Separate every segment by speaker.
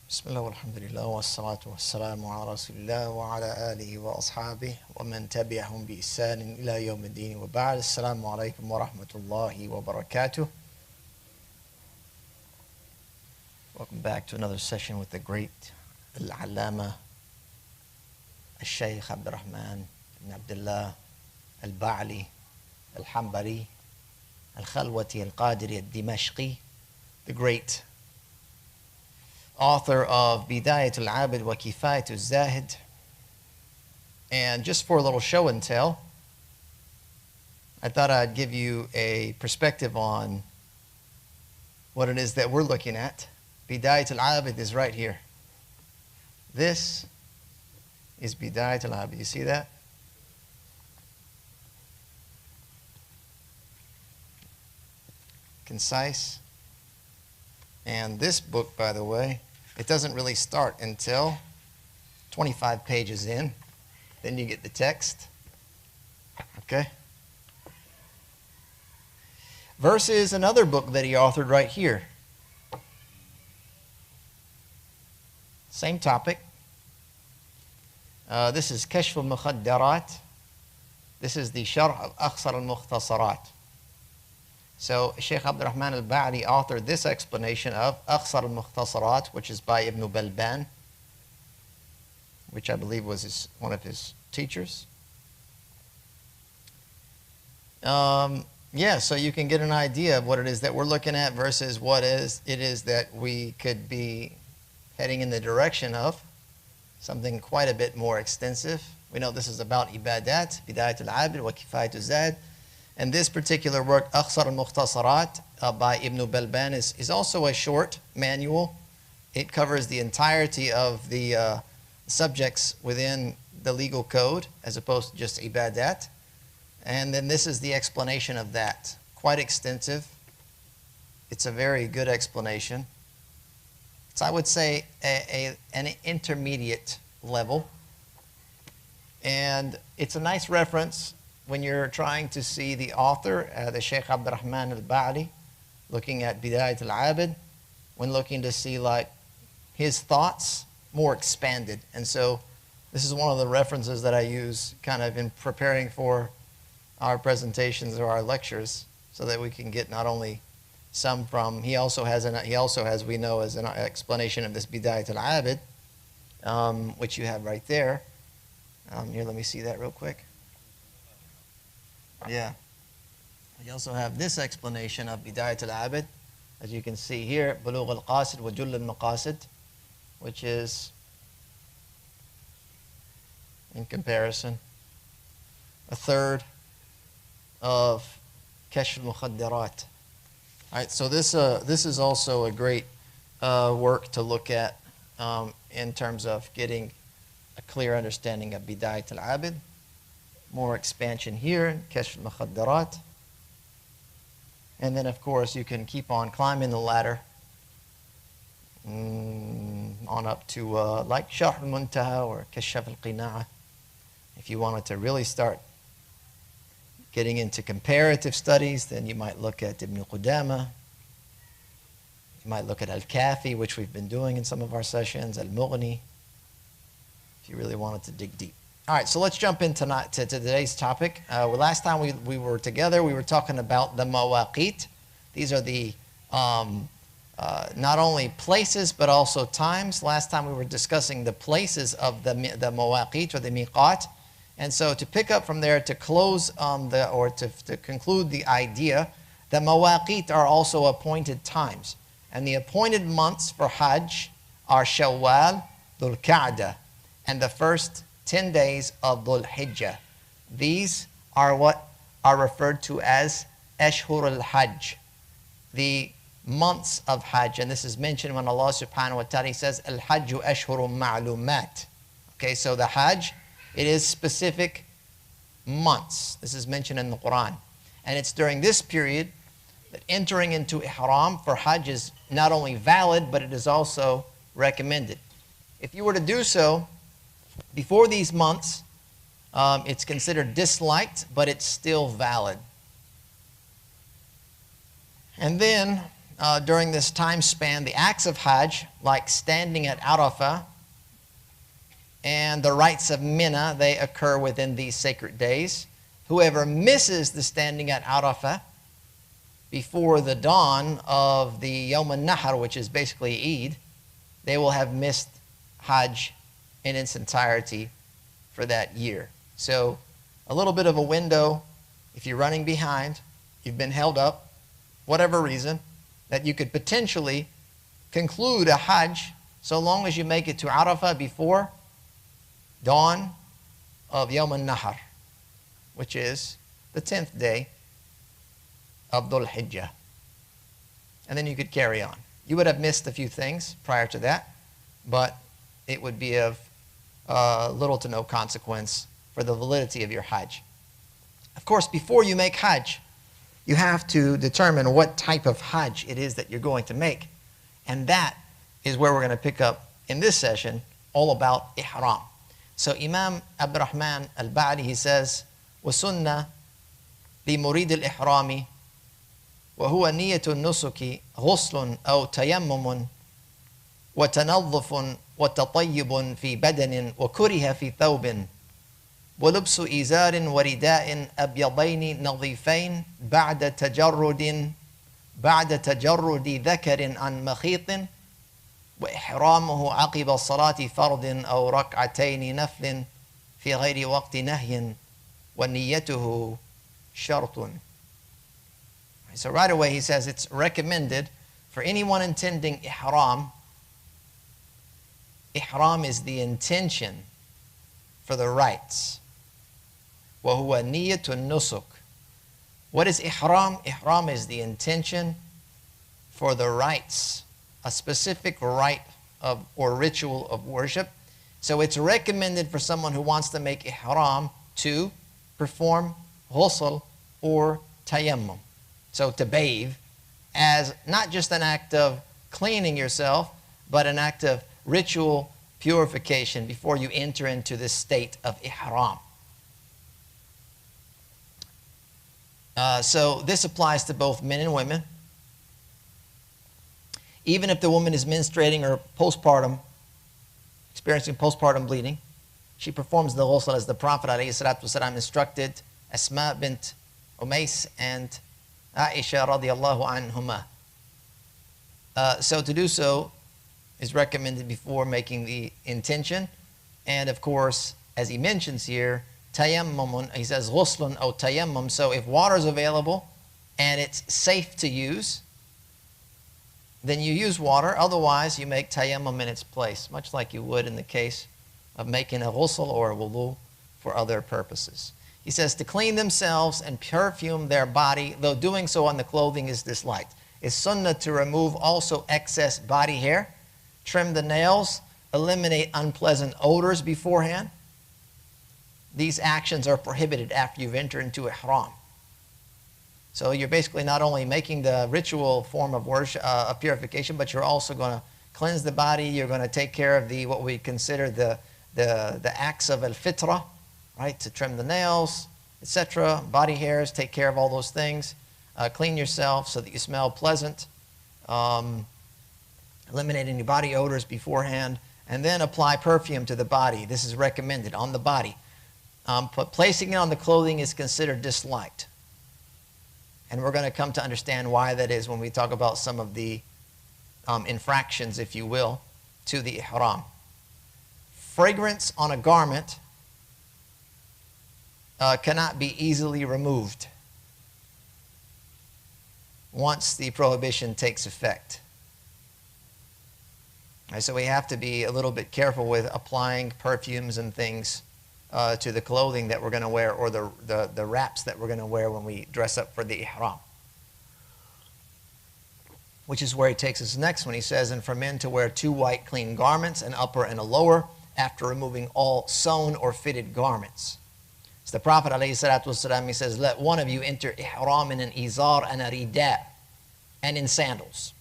Speaker 1: Bismillah walhamdulillah wa salatu wa salamu ala rasulillah wa ala alihi wa ashabihi wa man tabi'ahum bi ihsanin ila yawmiddin wa ba'd. Assalamu alaikum wa rahmatullahi wa barakatuh. Welcome back to another session with the great al-Allama al-Shaykh Abdurrahman ibn Abdullah al-Ba'li al-Hanbali al-Khalwati al-Qadiri al-Dimashqi, the great author of Bidāyat al-ʿābid wa Kifāyat al-Zāhid. And just for a little show and tell, I thought I'd give you a perspective on what it is that we're looking at. Bidāyat al-ʿābid is right here. This is Bidāyat al-ʿābid. You see that? Concise. And this book, by the way, it doesn't really start until 25 pages in. Then you get the text. Okay? Versus another book that he authored right here. Same topic. This is Kashf al-Mukhaḍḍarāt. This is the Sharḥ al-Mukhaḍḍarāt. So Shaykh Abdurrahman al-Ba'li authored this explanation of al-Mukhaḍḍarāt, which is by Ibn Balban, which I believe was one of his teachers. Yeah, so you can get an idea of what it is that we're looking at versus what it is that we could be heading in the direction of, something quite a bit more extensive. We know this is about ibadat, Bidāyat al-ʿābid wa Kifāyat al-Zāhid. And this particular work, al-Mukhaḍḍarāt, by Ibn Balban, is also a short manual. It covers the entirety of the subjects within the legal code, as opposed to just ibadat. And then this is the explanation of that. Quite extensive. It's a very good explanation. It's, I would say, an intermediate level. And it's a nice reference when you're trying to see the author, the Shaykh Abdurrahman al-Ba'li, looking at Bidāyat al-ʿābid, when looking to see like his thoughts more expanded. And so this is one of the references that I use kind of in preparing for our presentations or our lectures, so that we can get not only some from, he also has, we know, as an explanation of this Bidāyat al-ʿābid, which you have right there. Here, let me see that real quick. Yeah. We also have this explanation of Bidāyat al-ʿābid, as you can see here, Bulūgh al-Qāsid wa Jull al-Maqāsid, which is, in comparison, a third of Kashf al-Mukhaḍḍarāt. All right, so this is also a great work to look at in terms of getting a clear understanding of Bidāyat al-ʿābid. More expansion here, Kashf al-Mukhaḍḍarāt. And then, of course, you can keep on climbing the ladder on up to like Sharḥ al-Muntaḥā or Kashf al-Qinā'ah. If you wanted to really start getting into comparative studies, then you might look at Ibn Qudamah. You might look at al-Kāfī, which we've been doing in some of our sessions, al-Mughni, if you really wanted to dig deep. All right, so let's jump into today's topic. Last time we were together, we were talking about the mawaqit. These are the not only places, but also times. Last time we were discussing the places of the mawaqit, or the miqat. And so to pick up from there, to close to conclude the idea, the mawaqit are also appointed times. And the appointed months for Hajj are Shawwal, Dhul Qa'dah, and the first 10 days of Dhul Hijjah. These are what are referred to as Ashhur al-Hajj, the months of Hajj. And this is mentioned when Allah subhanahu wa ta'ala says, Al-Hajju Ashhurun Ma'lumat. Okay, so the Hajj, it is specific months. This is mentioned in the Qur'an. And it's during this period that entering into Ihram for Hajj is not only valid, but it is also recommended. If you were to do so before these months, it's considered disliked, but it's still valid. And then during this time span, the acts of Hajj, like standing at Arafah and the rites of Mina, they occur within these sacred days. Whoever misses the standing at Arafah before the dawn of the Yawm al-Nahr, which is basically Eid, they will have missed Hajj in its entirety for that year. So a little bit of a window, if you're running behind, you've been held up, whatever reason, that you could potentially conclude a Hajj so long as you make it to Arafah before dawn of Yawm al-Nahr, which is the 10th day of Dhul Hijjah. And then you could carry on. You would have missed a few things prior to that, but it would be of little to no consequence for the validity of your Hajj. Of course, before you make Hajj, you have to determine what type of Hajj it is that you're going to make. And that is where we're going to pick up in this session, all about Ihram. So Imam Abdurrahman al-Ba'di, he says, وَسُنَّةِ لِمُرِيدِ الْإِحْرَامِ وهو نية النسك غسل أو تيمم وتنظف وتطيب في بدن وكره في ثوب ولبس إزار ورداء أبيضين نظيفين بعد تجرد ذكر عن مخيط وإحرامه عقب الصلاة فرض أو ركعتين نفل في غير وقت نهي ونيته شرط. So right away he says it's recommended for anyone intending Ihram. Ihram is the intention for the rites. وَهُوَ نِيَّةُ النُّسُكِ. What is Ihram? Ihram is the intention for the rites, a specific rite of or ritual of worship. So it's recommended for someone who wants to make Ihram to perform ghusl or tayammum. So to bathe as not just an act of cleaning yourself, but an act of ritual purification before you enter into this state of Ihram. So this applies to both men and women. Even if the woman is menstruating or postpartum, experiencing postpartum bleeding, she performs the ghusl as the Prophet ﷺ instructed Asma bint Umays and Aisha radiallahu anhuma. So to do so is recommended before making the intention. And of course, as he mentions here, tayammumun, he says ghuslun or tayammum. So if water is available and it's safe to use, then you use water. Otherwise, you make tayammum in its place, much like you would in the case of making a ghusl or a wudu for other purposes. He says to clean themselves and perfume their body, though doing so on the clothing is disliked. It's sunnah to remove also excess body hair, trim the nails, eliminate unpleasant odors beforehand. These actions are prohibited after you've entered into Ihram. So you're basically not only making the ritual form of worship, of purification, but you're also going to cleanse the body. You're going to take care of what we consider the acts of al-fitra, right? To trim the nails, etc. Body hairs, take care of all those things. Clean yourself so that you smell pleasant. Eliminate any body odors beforehand. And then apply perfume to the body. This is recommended on the body. But placing it on the clothing is considered disliked. And we're going to come to understand why that is when we talk about some of the infractions, if you will, to the Ihram. Fragrance on a garment cannot be easily removed once the prohibition takes effect. Right, so we have to be a little bit careful with applying perfumes and things to the clothing that we're going to wear, or the wraps that we're going to wear when we dress up for the Ihram. Which is where he takes us next when he says, and for men to wear 2 white clean garments, an upper and a lower, after removing all sewn or fitted garments. So the Prophet ﷺ, he says, let one of you enter Ihram in an izar and a rida, and in sandals.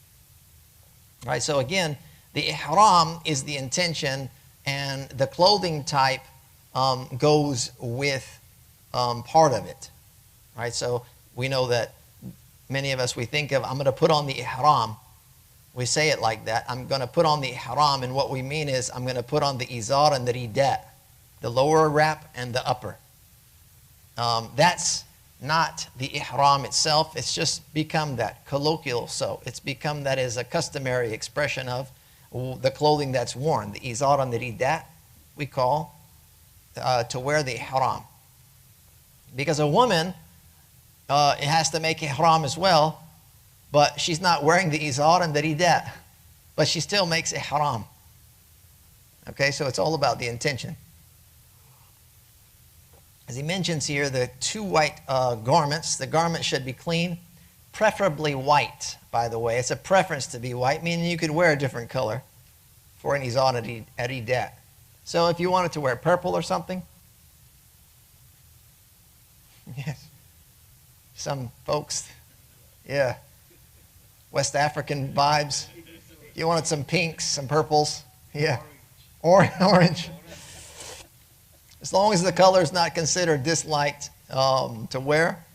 Speaker 1: Right, so again, the Ihram is the intention, and the clothing type goes with part of it. Right, so we know that many of us, we think of, I'm going to put on the Ihram. We say it like that. I'm going to put on the Ihram, and what we mean is I'm going to put on the izar and the ridat, the lower wrap and the upper. That's not the Ihram itself. It's just become that, colloquial so. It's become that as a customary expression of the clothing that's worn. The izar and the ridat, we call to wear the Ihram. Because a woman, it has to make Ihram as well, but she's not wearing the izar and the ridat, but she still makes Ihram. Okay, so it's all about the intention. As he mentions here, the 2 white garments, the garment should be clean, preferably white, by the way. It's a preference to be white, meaning you could wear a different color for an izar and a ridat. So if you wanted to wear purple or something, yes, some folks, yeah, West African vibes. You wanted some pinks, some purples, yeah, orange. As long as the color is not considered disliked to wear,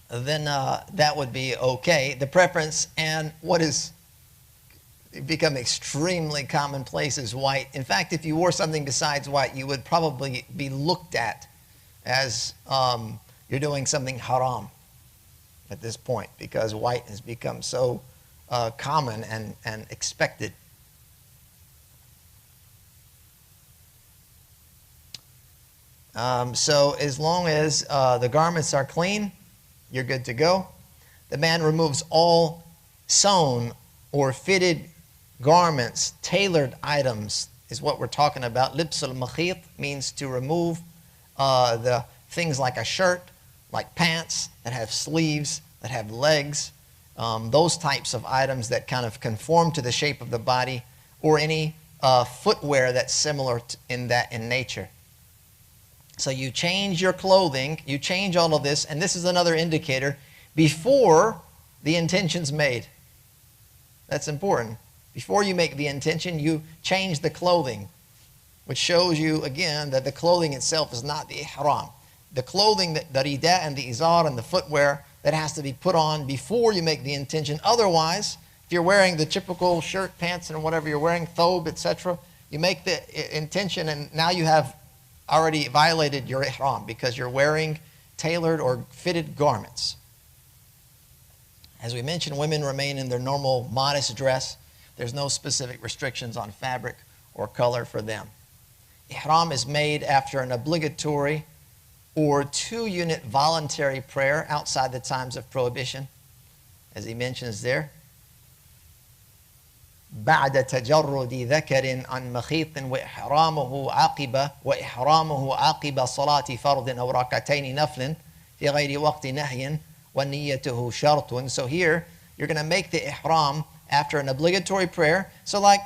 Speaker 1: then that would be okay. The preference and what is become extremely commonplace is white. In fact, if you wore something besides white, you would probably be looked at as you're doing something haram at this point, because white has become so common and expected. So as long as the garments are clean, you're good to go. The man removes all sewn or fitted garments, tailored items is what we're talking about. Libs al-Mukhaḍḍarāt means to remove the things like a shirt, like pants that have sleeves, that have legs, those types of items that kind of conform to the shape of the body, or any footwear that's similar in nature. So you change your clothing, you change all of this, and this is another indicator before the intention's made. That's important. Before you make the intention, you change the clothing, which shows you, again, that the clothing itself is not the Ihram. The clothing, the ridat and the izar and the footwear, that has to be put on before you make the intention. Otherwise, if you're wearing the typical shirt, pants, and whatever you're wearing, thobe, etc., you make the intention, and now you have already violated your Ihram because you're wearing tailored or fitted garments. As we mentioned, women remain in their normal modest dress. There's no specific restrictions on fabric or color for them. Ihram is made after an obligatory or 2-unit voluntary prayer outside the times of prohibition, as he mentions there. بعد تجرد ذكر عن مخيط وإحرامه عقب صلاة فرض أو ركعتين نفل في غير وقت نهي ونيته شرط. So here you're going to make the ihram after an obligatory prayer. So like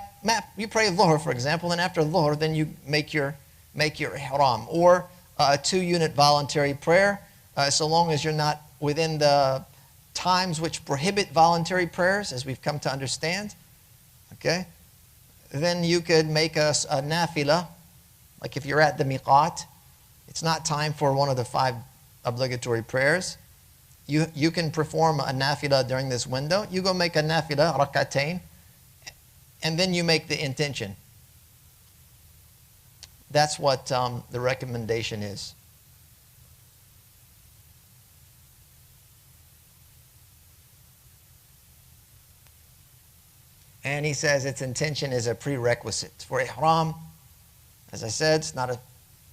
Speaker 1: you pray Dhuhr, for example, and after Dhuhr then you make your ihram, or a 2-unit voluntary prayer, so long as you're not within the times which prohibit voluntary prayers, as we've come to understand. Okay, then you could make a nafilah, like if you're at the miqat, it's not time for one of the 5 obligatory prayers. You can perform a nafilah during this window. You go make a nafilah, rak'atayn, and then you make the intention. That's what the recommendation is. And he says its intention is a prerequisite. For ihram, as I said, it's not a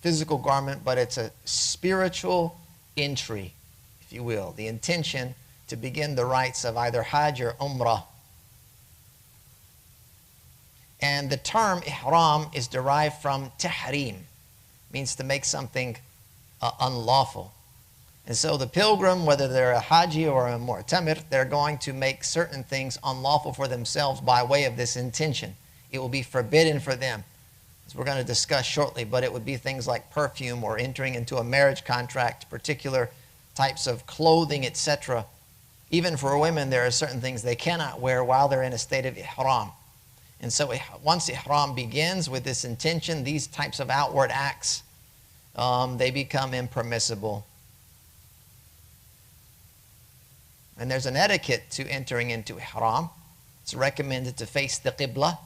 Speaker 1: physical garment, but it's a spiritual entry, if you will. The intention to begin the rites of either Hajj or Umrah. And the term ihram is derived from tahrim, means to make something unlawful. And so the pilgrim, whether they're a Haji or a Mu'tamir, they're going to make certain things unlawful for themselves by way of this intention. It will be forbidden for them, as we're going to discuss shortly, but it would be things like perfume or entering into a marriage contract, particular types of clothing, etc. Even for women, there are certain things they cannot wear while they're in a state of ihram. And so once ihram begins with this intention, these types of outward acts, they become impermissible. And there's an etiquette to entering into Ihram. It's recommended to face the Qibla,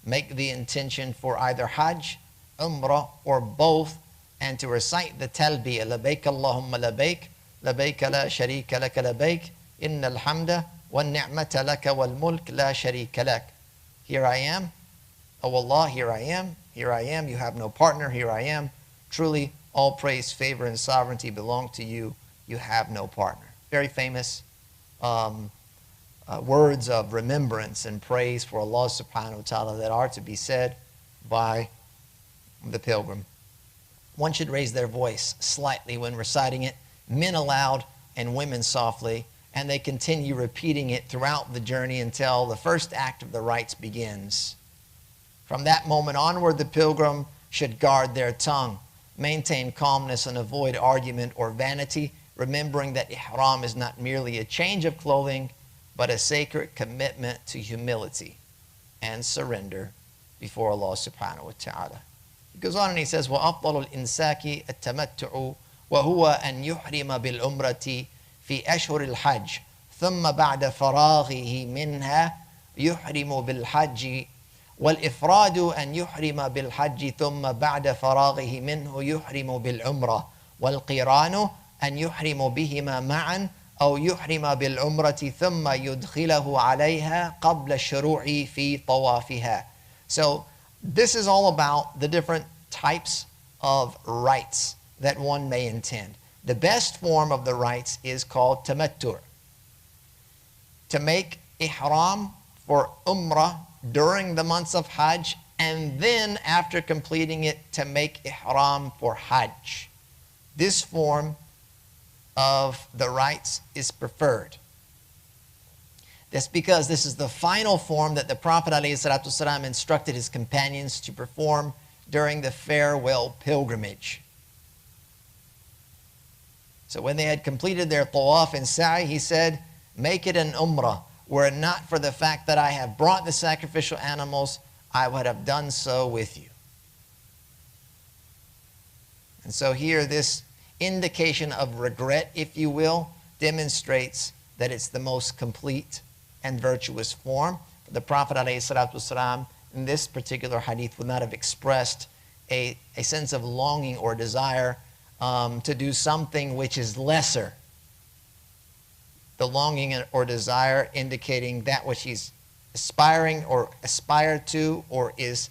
Speaker 1: make the intention for either Hajj, Umrah, or both, and to recite the talbiyah, labayk Allahumma labayk, labayk la sharika laka labayk, inna al-hamda wa ni'mata laka wal mulk la sharika lak. Here I am, O Allah, here I am, you have no partner, here I am. Truly, all praise, favor, and sovereignty belong to you, you have no partner. Very famous words of remembrance and praise for Allah subhanahu wa ta'ala that are to be said by the pilgrim. One should raise their voice slightly when reciting it, men aloud and women softly, and they continue repeating it throughout the journey until the first act of the rites begins. From that moment onward, the pilgrim should guard their tongue, maintain calmness, and avoid argument or vanity, remembering that Ihram is not merely a change of clothing, but a sacred commitment to humility and surrender before Allah subhanahu wa ta'ala. He goes on and he says, وَأَفْضَلُ الْإِنسَاكِ التَّمَتُّعُ وَهُوَ أَنْ يُحْرِمَ بِالْعُمْرَةِ فِي أَشْهُرِ الْحَجِّ ثُمَّ بَعْدَ فَرَاغِهِ مِنْهَا يُحْرِمُ بِالْحَجِّ وَالْإِفْرَادُ أَنْ يُحْرِمَ بِالْحَجِّ ثُمَّ بَعْدَ فَرَاغِهِ مِنْهُ يُحْرِمُ بِالْعُمْرَةِ وَالْقِرَانُ أَنْ يُحْرِمُ بِهِمَا مَعًا أو يحرم بالعمرة ثم يدخله عليها قبل الشروع في طوافها. So this is all about the different types of rites that one may intend. The best form of the rites is called tamattuʿ. To make ihram for Umrah during the months of Hajj, and then after completing it to make ihram for Hajj. This form of the rites is preferred. That's because this is the final form that the Prophet ﷺ instructed his companions to perform during the farewell pilgrimage. So when they had completed their tawaf and sa'i, he said, make it an umrah. Were it not for the fact that I have brought the sacrificial animals, I would have done so with you. And so here this indication of regret, if you will, demonstrates that it's the most complete and virtuous form. The Prophet ﷺ in this particular hadith would not have expressed a sense of longing or desire to do something which is lesser. The longing or desire indicating that which he's aspiring or aspired to or is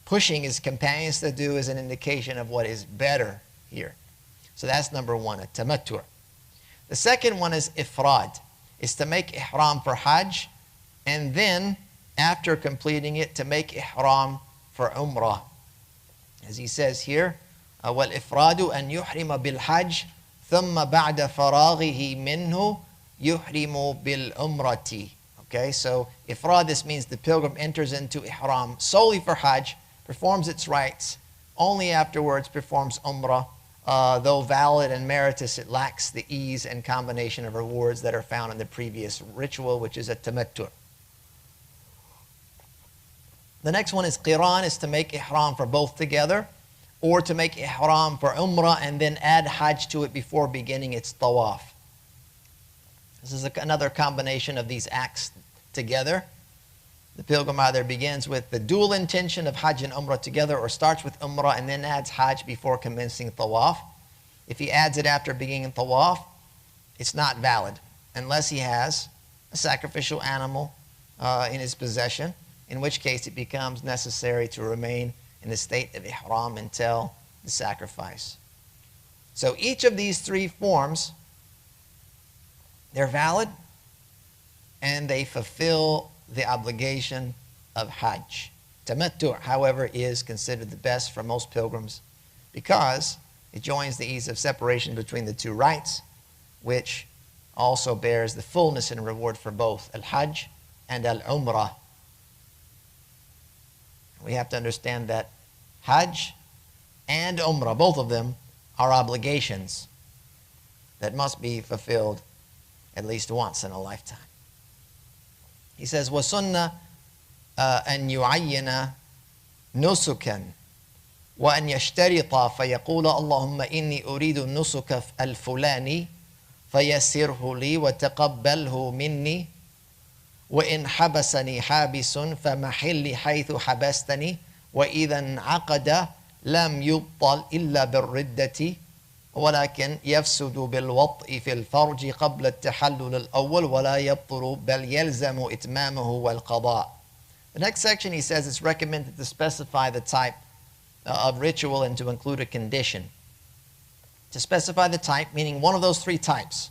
Speaker 1: pushing his companions to do is an indication of what is better here. So that's number one, a tamattuʿ. The second one is Ifrād, is to make ihram for Hajj, and then after completing it to make ihram for Umrah. As he says here, وَالْإِفْرَادُ أَنْ يُحْرِمَ بِالْحَجِّ ثُمَّ بَعْدَ فَرَاغِهِ مِنْهُ يُحْرِمُ بِالْعُمْرَةِ. Okay, so Ifrād, this means the pilgrim enters into ihram solely for Hajj, performs its rites, only afterwards performs Umrah. Though valid and meritorious, it lacks the ease and combination of rewards that are found in the previous ritual, which is a tamattuʿ. The next one is Qirān, is to make ihram for both together, or to make ihram for Umrah and then add Hajj to it before beginning its tawaf. This is another combination of these acts together. The pilgrim either begins with the dual intention of Hajj and Umrah together, or starts with Umrah and then adds Hajj before commencing Tawaf. If he adds it after beginning Tawaf, it's not valid unless he has a sacrificial animal in his possession, in which case it becomes necessary to remain in the state of Ihram until the sacrifice. So each of these three forms, they're valid and they fulfill the obligation of Hajj. Tamattu', however, is considered the best for most pilgrims because it joins the ease of separation between the two rites, which also bears the fullness and reward for both al-Hajj and al-Umrah. We have to understand that Hajj and Umrah, both of them, are obligations that must be fulfilled at least once in a lifetime. He says, وَسُنَّ أَنْ يُعَيِّنَ نُسُكًا وَأَنْ يَشْتَرِطَ فَيَقُولَ اللَّهُمَّ إِنِّي أُرِيدُ النُّسُكَ الْفُلَانِي فيسره لي وتقبله مني وإن حبسني حابس فمحلي حيث حبستني وإذا انعقد لم يبطل إلا بالردة ولكن يفسد بالوطء في الفرج قبل التحلل الأول ولا يبطل بل يلزم إتمامه والقضاء. The next section, he says it's recommended to specify the type of ritual and to include a condition. To specify the type, meaning one of those three types.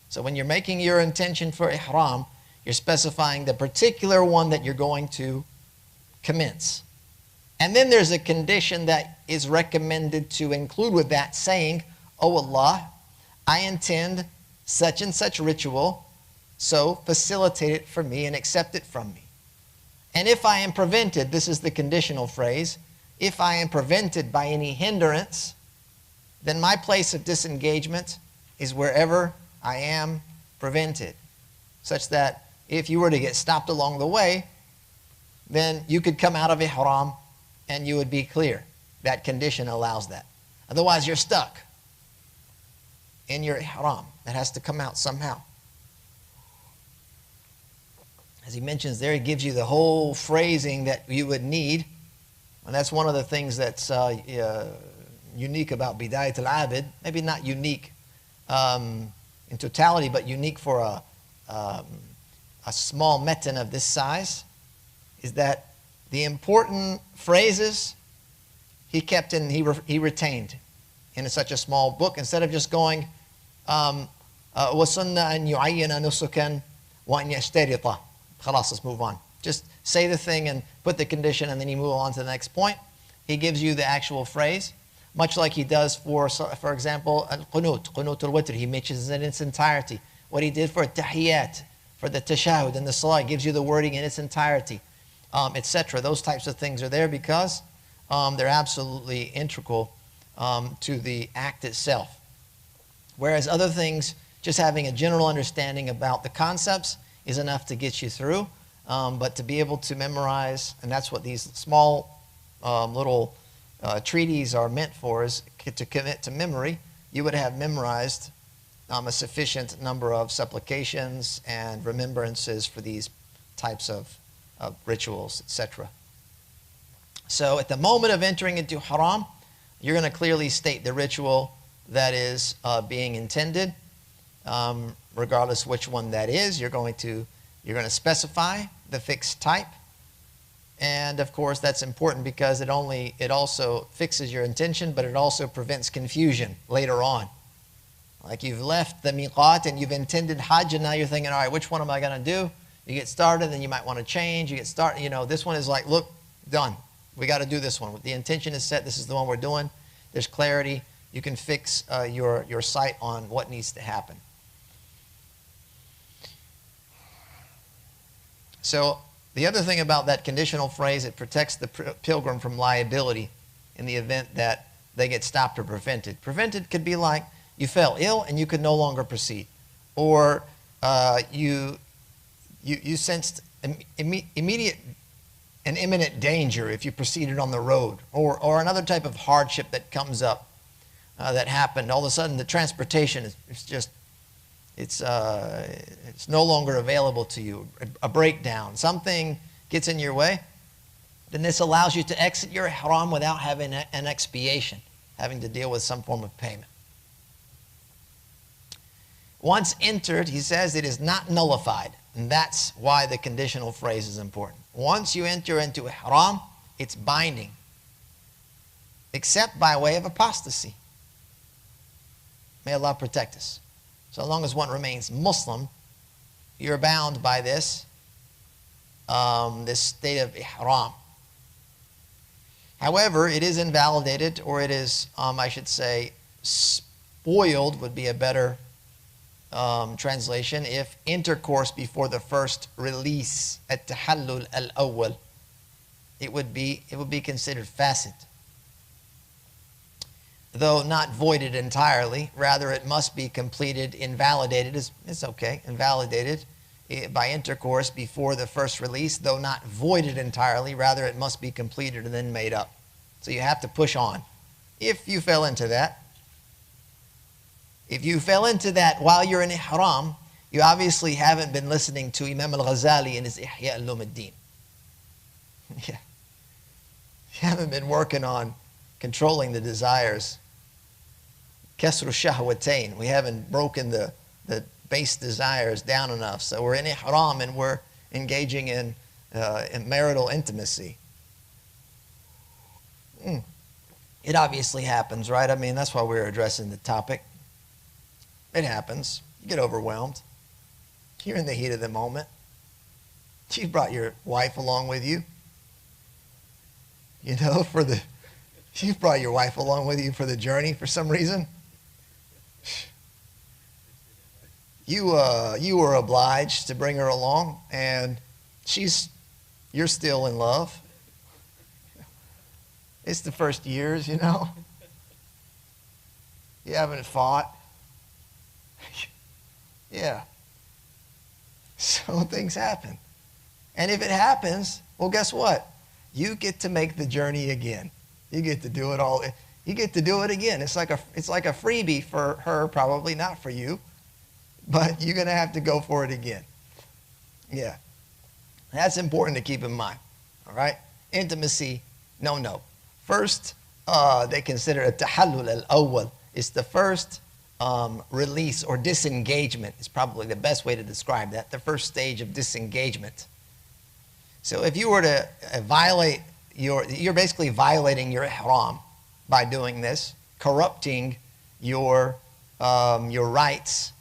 Speaker 1: So when you're making your intention for Ihram, you're specifying the particular one that you're going to commence. And then there's a condition that is recommended to include with that, saying, "Oh Allah, I intend such and such ritual, so facilitate it for me and accept it from me. And if I am prevented," this is the conditional phrase, "if I am prevented by any hindrance, then my place of disengagement is wherever I am prevented." Such that if you were to get stopped along the way, then you could come out of Ihram and you would be clear. That condition allows that. Otherwise, you're stuck in your Ihram. That has to come out somehow. As he mentions there, he gives you the whole phrasing that you would need. And that's one of the things that's unique about Bidāyat al-ʿābid. Maybe not unique in totality, but unique for a small metan of this size, is that the important phrases he kept in, he retained in such a small book, instead of just going وَسُنَّ أَن يُعَيِّنَ نُسُكًا وَأَن يَشْتَرِطَ. Khalas, let's move on. Just say the thing and put the condition, and then you move on to the next point. He gives you the actual phrase, much like he does for example, al-qunut, qunut al-witr. He mentions it in its entirety. What he did for tahiyyat, for the tashahud and the salah, gives you the wording in its entirety, etc. Those types of things are there because they're absolutely integral to the act itself. Whereas other things, just having a general understanding about the concepts is enough to get you through. But to be able to memorize, and that's what these small little treaties are meant for, is to commit to memory. You would have memorized a sufficient number of supplications and remembrances for these types of rituals, etc. So at the moment of entering into Haram, you're going to clearly state the ritual that is being intended, regardless which one that is. You're going to specify the fixed type, and of course that's important because it also fixes your intention, but it also prevents confusion later on. Like you've left the miqat and you've intended Hajj, and now you're thinking, all right, which one am I going to do? You get started, then you might want to change. You get started, this one is like, look, done. We got to do this one. The intention is set. This is the one we're doing. There's clarity. You can fix your sight on what needs to happen. So the other thing about that conditional phrase, it protects the pilgrim from liability in the event that they get stopped or prevented. Prevented could be like you fell ill and you could no longer proceed, or you sensed immediate and imminent danger if you proceeded on the road, or another type of hardship that comes up that happened. All of a sudden, the transportation it's no longer available to you. A breakdown, something gets in your way. Then this allows you to exit your ihram without having an expiation, having to deal with some form of payment. Once entered, he says, it is not nullified. And that's why the conditional phrase is important. Once you enter into ihram, it's binding, except by way of apostasy. May Allah protect us. So long as one remains Muslim, you're bound by this state of ihram. However, it is invalidated, or it is, I should say, spoiled would be a better translation, if intercourse before the first release, at-tahallul al-awwal, it would be considered fasid. Though not voided entirely, rather it must be completed, invalidated, it's okay, invalidated by intercourse before the first release, though not voided entirely, rather it must be completed and then made up. So you have to push on. If you fell into that, If you fell into that while you're in Ihram, you obviously haven't been listening to Imam al-Ghazali in his Ihya al-Ulumuddin. Yeah. You haven't been working on controlling the desires. Kasru shahwatain. We haven't broken the base desires down enough. So we're in Ihram and we're engaging in marital intimacy. It obviously happens, right? I mean, that's why we're addressing the topic. It happens. You get overwhelmed. You're in the heat of the moment. You brought your wife along with you. You know, you brought your wife along with you for the journey for some reason. You were obliged to bring her along, and you're still in love. It's the first years, you know. You haven't fought. Yeah. So things happen. And if it happens, well, guess what? You get to make the journey again. You get to do it all. You get to do it again. It's like a freebie for her, probably not for you, but you're going to have to go for it again. Yeah. That's important to keep in mind. All right? Intimacy, no. First, they consider a tahallul al-awwal. It's the first release or disengagement is probably the best way to describe that, the first stage of disengagement. So if you were to violate you're basically violating your ihram by doing this, corrupting your rights,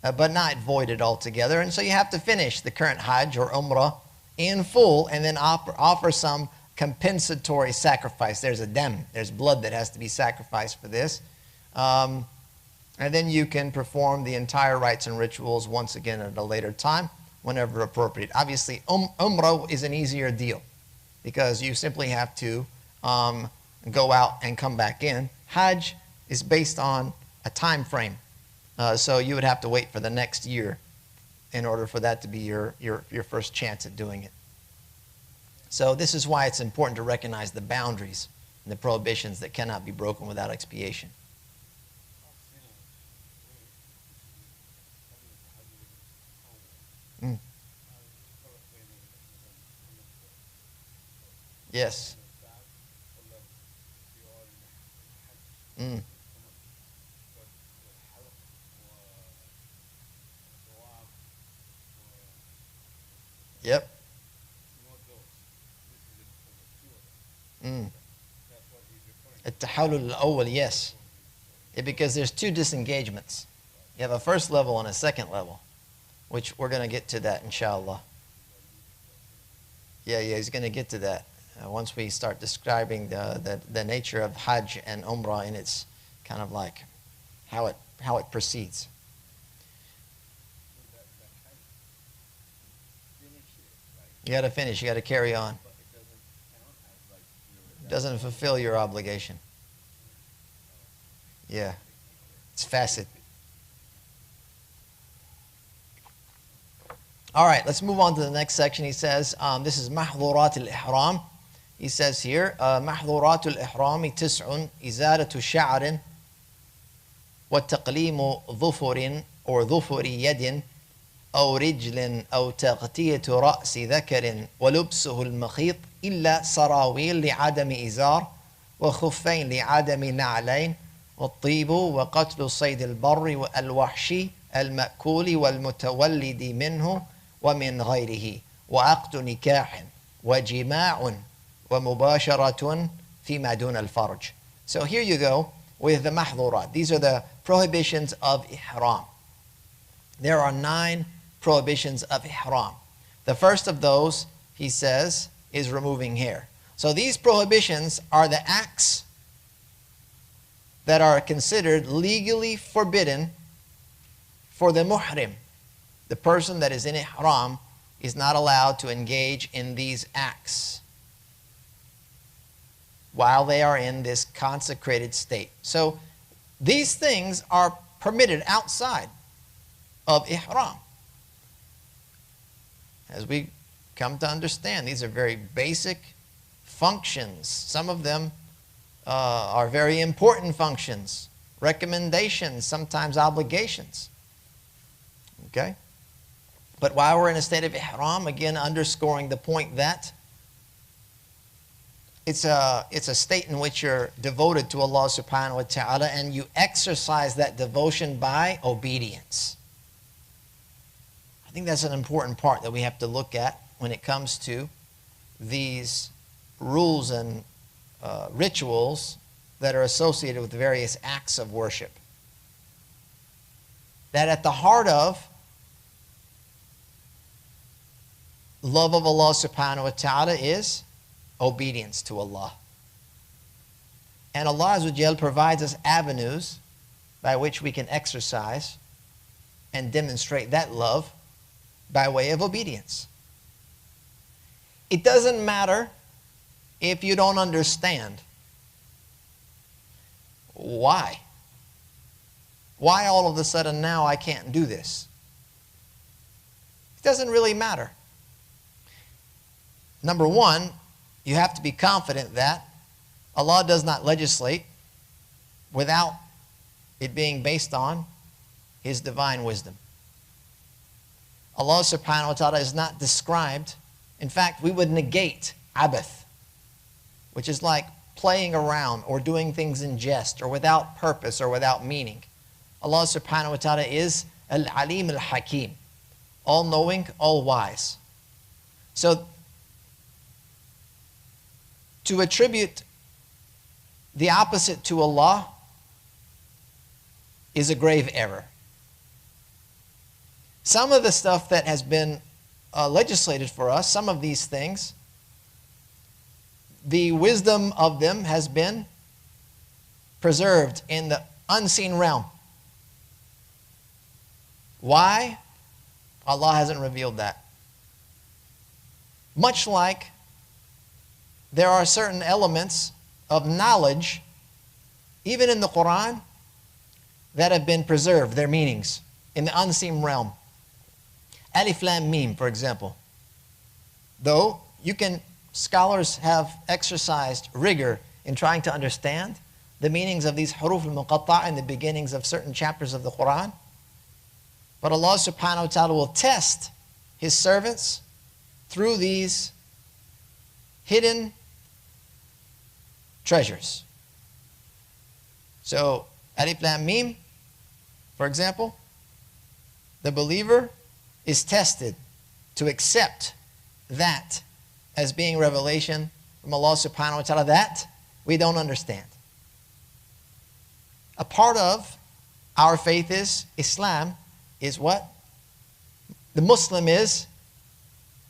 Speaker 1: but not void it altogether. And so you have to finish the current Hajj or Umrah in full and then offer some compensatory sacrifice. There's a dam, there's blood that has to be sacrificed for this. And then you can perform the entire rites and rituals once again at a later time, whenever appropriate. Obviously, Umrah is an easier deal because you simply have to go out and come back in. Hajj is based on a time frame. So you would have to wait for the next year in order for that to be your first chance at doing it. So this is why it's important to recognize the boundaries and the prohibitions that cannot be broken without expiation. Yes. Yep. At-tahallul al-awwal, yes. Because there's two disengagements. You have a first level and a second level, which we're going to get to that, inshallah. Yeah, he's going to get to that once we start describing the nature of Hajj and Umrah and its kind of like how it proceeds. You got to finish. You got to carry on. It doesn't fulfill your obligation. Yeah, it's facet. All right, let's move on to the next section. He says, this is maḥẓūrāt al-iḥrām. He says here, maḥẓūrāt al-iḥrām تسع إزالة شعر وتقليم ظفر or ظفر يد أو رجل أو تغطية رأس ذكر ولبسه المخيط إلا سراويل لعدم إزار وخفين لعدم نعلين والطيب وقتل صيد البر الوحشي المأكول والمتولد منه ومن غيره وعقد نكاح وجماع ومباشرة فيما دون الفرج. So here you go with the maḥẓūrāt. These are the prohibitions of Ihram. There are 9 prohibitions of Ihram. The first of those, he says, is removing hair. So these prohibitions are the acts that are considered legally forbidden for the muhrim. The person that is in Ihram is not allowed to engage in these acts while they are in this consecrated state. So these things are permitted outside of Ihram. As we come to understand, these are very basic functions. Some of them are very important functions recommendations, sometimes obligations. Okay? But while we're in a state of ihram, again underscoring the point that it's a state in which you're devoted to Allah subhanahu wa ta'ala, and you exercise that devotion by obedience. I think that's an important part that we have to look at when it comes to these rules and rituals that are associated with various acts of worship. That at the heart of love of Allah subhanahu wa ta'ala is obedience to Allah. And Allah Azza wa Jal provides us avenues by which we can exercise and demonstrate that love by way of obedience. It doesn't matter if you don't understand why. Why all of a sudden now I can't do this? It doesn't really matter. Number one, you have to be confident that Allah does not legislate without it being based on His divine wisdom. Allah subhanahu wa ta'ala is not described. In fact, we would negate abath, which is like playing around or doing things in jest or without purpose or without meaning. Allah subhanahu wa ta'ala is al-alim al-hakim, all-knowing, all-wise. So to attribute the opposite to Allah is a grave error. Some of the stuff that has been legislated for us, some of these things, the wisdom of them has been preserved in the unseen realm. Why? Allah hasn't revealed that. Much like there are certain elements of knowledge, even in the Qur'an, that have been preserved, their meanings, in the unseen realm. Alif Lam Mim, for example. Though scholars have exercised rigor in trying to understand the meanings of these huruf al-Muqaṭṭa'a in the beginnings of certain chapters of the Qur'an. But Allah subhanahu wa ta'ala will test His servants through these hidden treasures. So, Alif Lam Mim, for example, the believer is tested to accept that as being revelation from Allah subhanahu wa ta'ala that we don't understand. A part of our faith is Islam is what? The Muslim is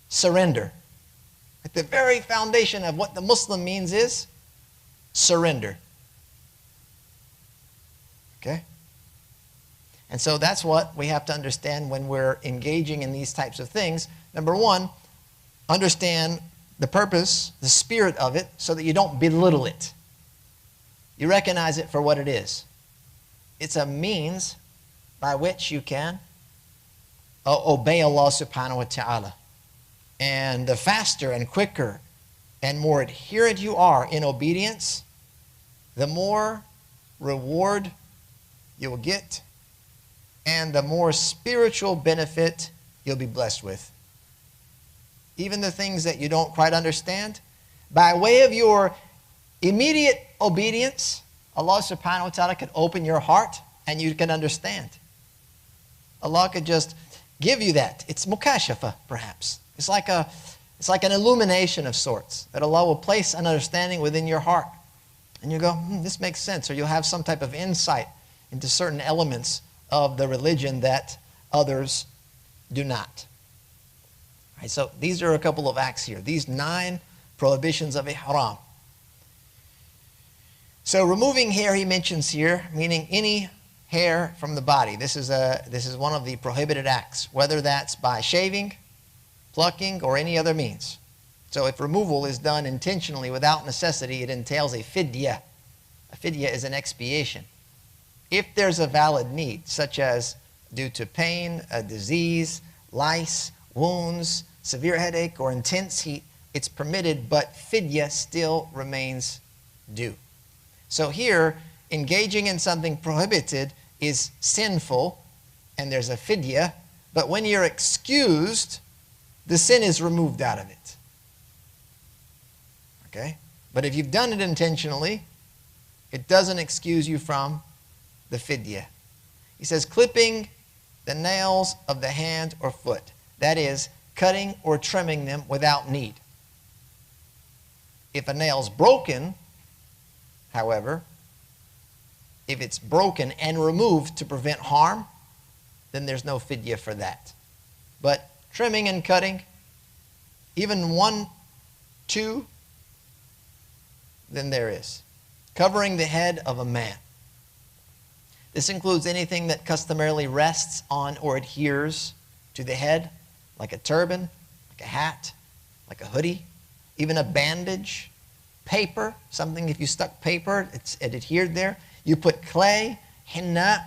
Speaker 1: surrender. At the very foundation of what the Muslim means is surrender. Okay? And so that's what we have to understand when we're engaging in these types of things. Number one, understand the purpose, the spirit of it, so that you don't belittle it. You recognize it for what it is. It's a means by which you can obey Allah subhanahu wa ta'ala. And the faster and quicker and more adherent you are in obedience, the more reward you will get and the more spiritual benefit you'll be blessed with. Even the things that you don't quite understand, by way of your immediate obedience, Allah subhanahu wa ta'ala could open your heart and you can understand. Allah could just give you that. It's mukashafah, perhaps. It's like an illumination of sorts, that Allah will place an understanding within your heart. And you go, this makes sense. Or you'll have some type of insight into certain elements of the religion that others do not. All right, so these are a couple of acts here. These 9 prohibitions of Ihram. So removing hair, he mentions here, meaning any hair from the body. This is one of the prohibited acts, whether that's by shaving, plucking, or any other means. So if removal is done intentionally without necessity, it entails a fidyah. A fidyah is an expiation. If there's a valid need, such as due to pain, a disease, lice, wounds, severe headache, or intense heat, it's permitted, but fidyah still remains due. So here, engaging in something prohibited is sinful, and there's a fidyah, but when you're excused, the sin is removed out of it. Okay? But if you've done it intentionally, it doesn't excuse you from the fidyah. He says, clipping the nails of the hand or foot. That is, cutting or trimming them without need. If a nail's broken, however, if it's broken and removed to prevent harm, then there's no fidyah for that. But trimming and cutting, even 1, 2, then there is. Covering the head of a man. This includes anything that customarily rests on or adheres to the head, like a turban, like a hat, like a hoodie, even a bandage, paper, something if you stuck paper, it adhered there. You put clay, henna,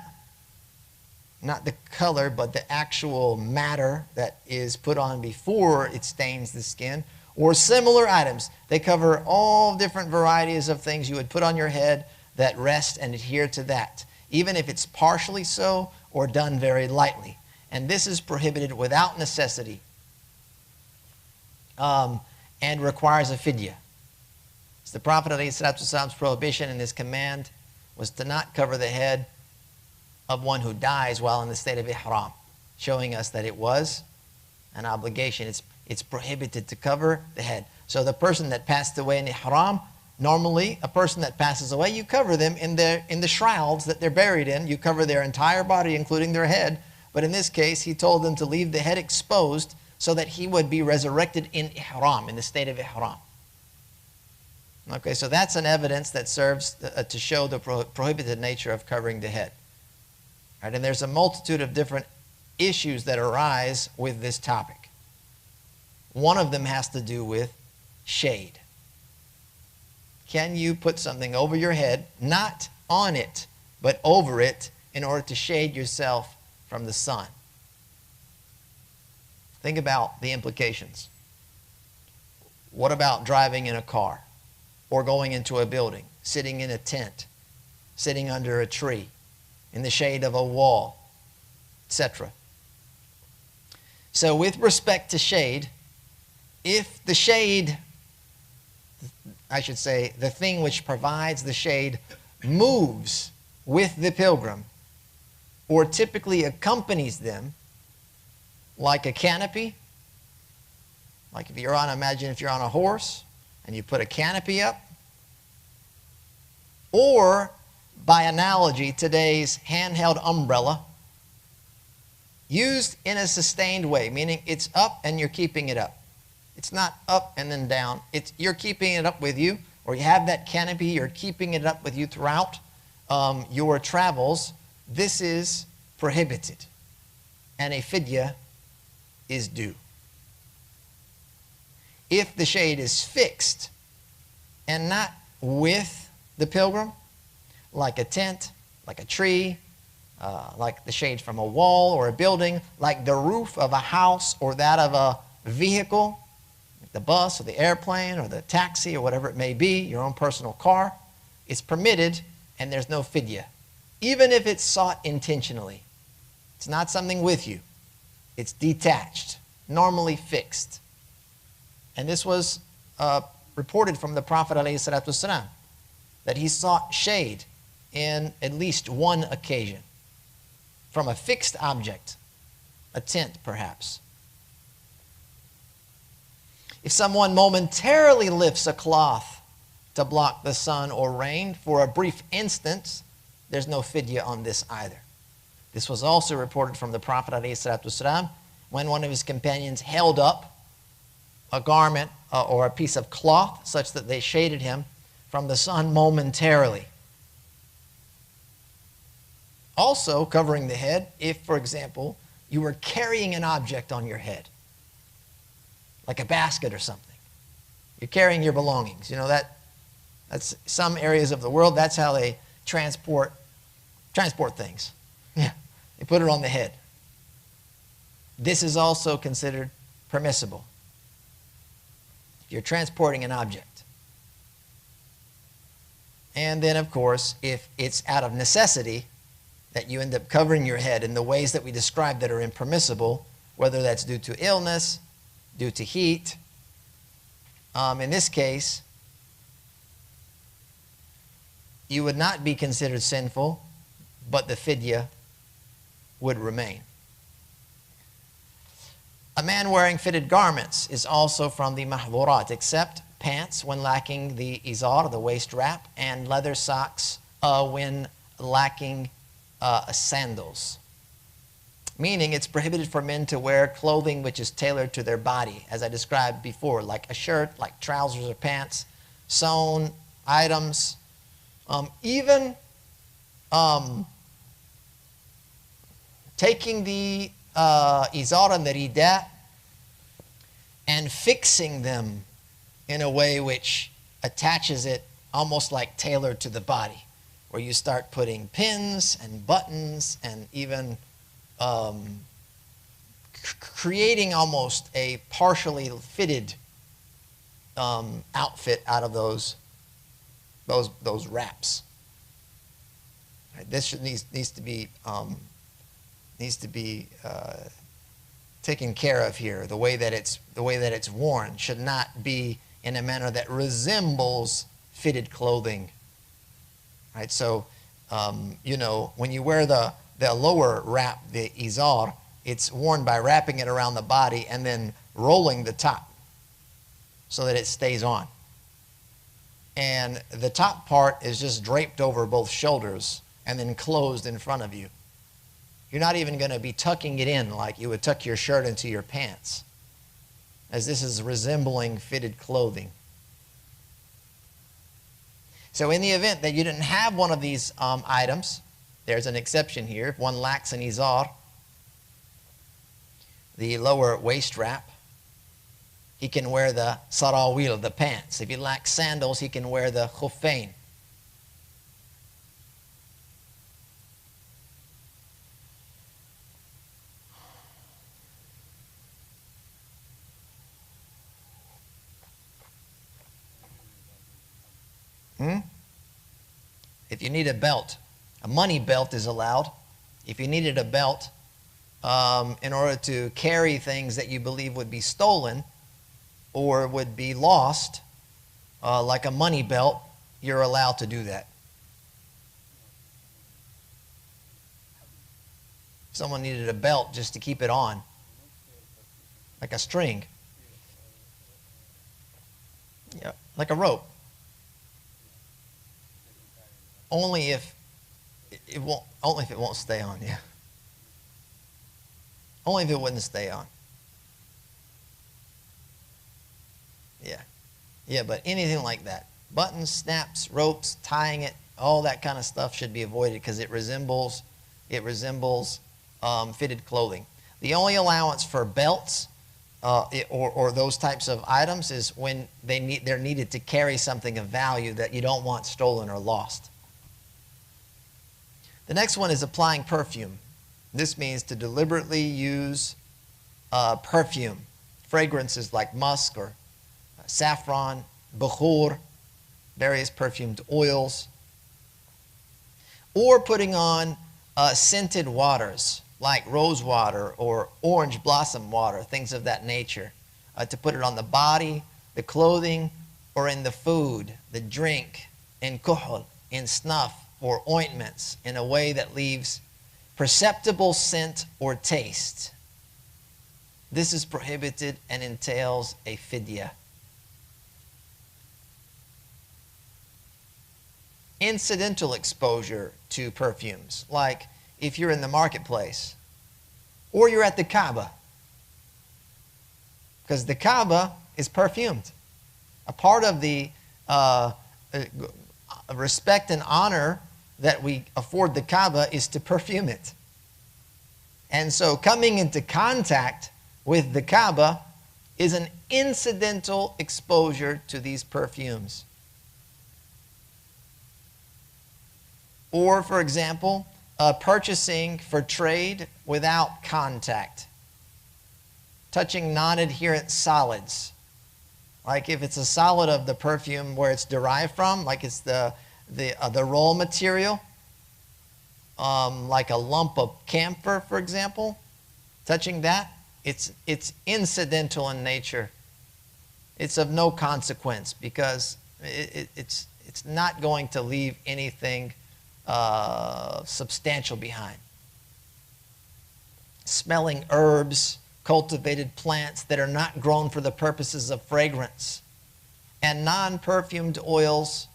Speaker 1: not the color, but the actual matter that is put on before it stains the skin, or similar items. They cover all different varieties of things you would put on your head that rest and adhere to that, even if it's partially so or done very lightly. And this is prohibited without necessity and requires a fidyah. It's the Prophet ﷺ's prohibition, and his command was to not cover the head of one who dies while in the state of Ihram, showing us that it was an obligation. It's prohibited to cover the head. So the person that passed away in Ihram, normally a person that passes away, you cover them in the shrouds that they're buried in. You cover their entire body, including their head. But in this case, he told them to leave the head exposed so that he would be resurrected in Ihram, in the state of Ihram. Okay, so that's an evidence that serves to show the prohibited nature of covering the head. Right, and there's a multitude of different issues that arise with this topic. One of them has to do with shade. Can you put something over your head, not on it, but over it, in order to shade yourself from the sun? Think about the implications. What about driving in a car, or going into a building, sitting in a tent, sitting under a tree, in the shade of a wall, etc.? So with respect to shade, if the shade, I should say, the thing which provides the shade moves with the pilgrim, or typically accompanies them, like a canopy, like if you're on, imagine if you're on a horse and you put a canopy up, or by analogy, today's handheld umbrella, used in a sustained way, meaning it's up and you're keeping it up. It's not up and then down. You're keeping it up with you, or you have that canopy, you're keeping it up with you throughout your travels. This is prohibited, and a fidyah is due. If the shade is fixed and not with the pilgrim, like a tent, like a tree, like the shade from a wall or a building, like the roof of a house or that of a vehicle, like the bus or the airplane or the taxi or whatever it may be, your own personal car, it's permitted and there's no fidyah, even if it's sought intentionally. It's not something with you. It's detached, normally fixed. And this was reported from the Prophet ﷺ, that he sought shade in at least one occasion from a fixed object, a tent perhaps. If someone momentarily lifts a cloth to block the sun or rain for a brief instant, there's no fidyah on this either. This was also reported from the Prophet ﷺ when one of his companions held up a garment or a piece of cloth such that they shaded him from the sun momentarily. Also, covering the head, if, for example, you were carrying an object on your head, like a basket or something. You're carrying your belongings. You know, that's some areas of the world, that's how they transport things. Yeah, they put it on the head. This is also considered permissible. You're transporting an object. And then, of course, if it's out of necessity that you end up covering your head in the ways that we described that are impermissible, whether that's due to illness, due to heat, in this case, you would not be considered sinful, but the fidyah would remain. A man wearing fitted garments is also from the maḥẓūrāt, except pants when lacking the izar, the waist wrap, and leather socks when lacking sandals. Meaning it's prohibited for men to wear clothing which is tailored to their body, as I described before, like a shirt, like trousers or pants, sewn items, even taking the izar and the rida and fixing them in a way which attaches it almost like tailored to the body, where you start putting pins and buttons and even creating almost a partially fitted outfit out of those wraps. Right, this needs to be taken care of here. The way that it's worn should not be in a manner that resembles fitted clothing. Right, so you know, when you wear the lower wrap, the izar, it's worn by wrapping it around the body and then rolling the top so that it stays on. And the top part is just draped over both shoulders and then closed in front of you. You're not even going to be tucking it in like you would tuck your shirt into your pants, as this is resembling fitted clothing. So in the event that you didn't have one of these items, there's an exception here. If one lacks an izar, the lower waist wrap, he can wear the sarawil, the pants. If he lacks sandals, he can wear the khuffain. If you need a belt, a money belt is allowed. If you needed a belt in order to carry things that you believe would be stolen or would be lost, like a money belt, you're allowed to do that. If someone needed a belt just to keep it on, like a string, yeah, like a rope. Only if it won't stay on, yeah. Only if it wouldn't stay on. Yeah. Yeah, but anything like that. Buttons, snaps, ropes, tying it, all that kind of stuff should be avoided because it resembles fitted clothing. The only allowance for belts or those types of items is when they're needed to carry something of value that you don't want stolen or lost. The next one is applying perfume. This means to deliberately use perfume, fragrances like musk or saffron, bukhur, various perfumed oils, or putting on scented waters like rose water or orange blossom water, things of that nature, to put it on the body, the clothing, or in the food, the drink, in kuhl, in snuff, or ointments in a way that leaves perceptible scent or taste. This is prohibited and entails a fidyah. Incidental exposure to perfumes, like if you're in the marketplace or you're at the Kaaba, because the Kaaba is perfumed. A part of the respect and honor that we afford the Kaaba is to perfume it. And so coming into contact with the Kaaba is an incidental exposure to these perfumes. Or, for example, purchasing for trade without contact. Touching non-adherent solids. Like if it's a solid of the perfume where it's derived from, like it's the the raw material, like a lump of camphor, for example, touching that, it's incidental in nature. It's of no consequence because it's not going to leave anything substantial behind. Smelling herbs, cultivated plants that are not grown for the purposes of fragrance, and non-perfumed oils,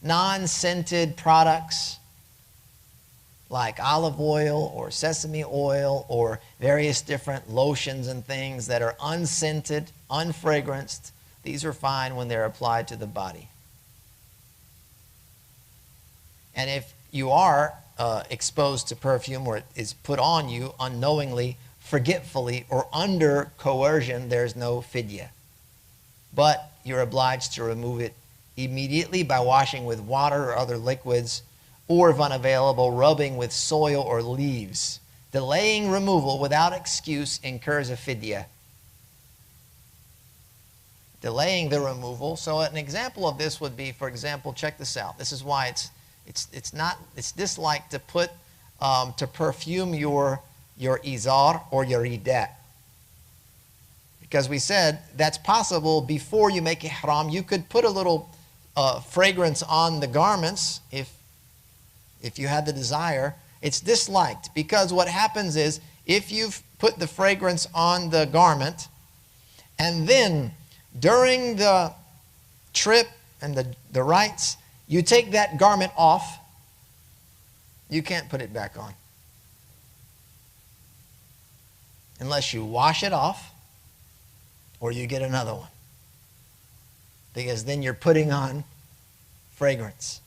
Speaker 1: non-scented products like olive oil or sesame oil or various different lotions and things that are unscented, unfragranced. These are fine when they're applied to the body. And if you are exposed to perfume or it is put on you unknowingly, forgetfully, or under coercion, there's no fidyah. But you're obliged to remove it immediately by washing with water or other liquids, or if unavailable, rubbing with soil or leaves. Delaying removal without excuse incurs a fidyah. Delaying the removal. So an example of this would be, for example, check this out. This is why it's disliked to put to perfume your izar or your rida. Because we said that's possible before you make ihram. You could put a little fragrance on the garments if you had the desire. It's disliked because what happens is if you've put the fragrance on the garment and then during the trip and the rites, you take that garment off, you can't put it back on. Unless you wash it off or you get another one. Because then you're putting on fragrance.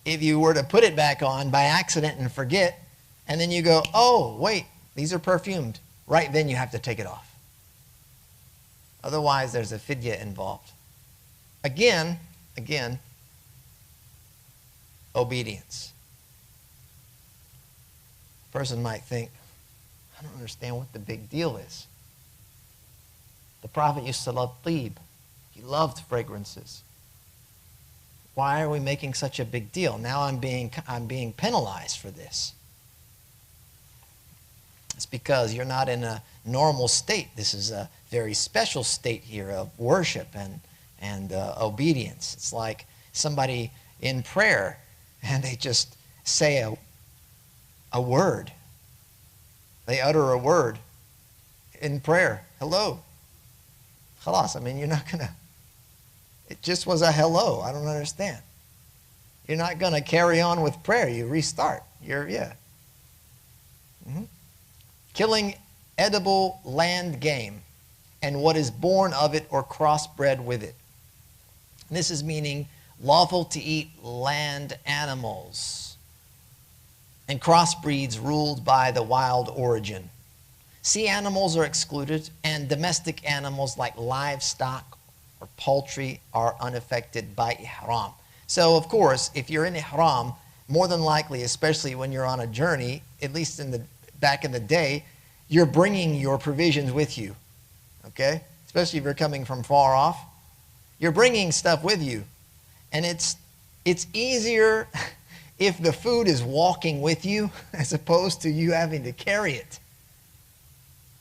Speaker 1: If you were to put it back on by accident and forget, and then you go, oh, wait, these are perfumed. Right then you have to take it off. Otherwise, there's a fidyah involved. Again, obedience. A person might think, I don't understand what the big deal is. The Prophet used to love tib. He loved fragrances. Why are we making such a big deal? Now I'm being penalized for this. It's because you're not in a normal state. This is a very special state here of worship and obedience. It's like somebody in prayer and they just say a word. They utter a word in prayer. Hello. Khalas. I mean, you're not going to... It just was a hello. I don't understand. You're not going to carry on with prayer. You restart. Killing edible land game and what is born of it or crossbred with it. This is meaning lawful to eat land animals and crossbreeds ruled by the wild origin. Sea animals are excluded, and domestic animals like livestock or poultry are unaffected by ihram. So, of course, if you're in ihram, more than likely, especially when you're on a journey, at least back in the day, you're bringing your provisions with you, okay? Especially if you're coming from far off. You're bringing stuff with you. And it's easier if the food is walking with you as opposed to you having to carry it.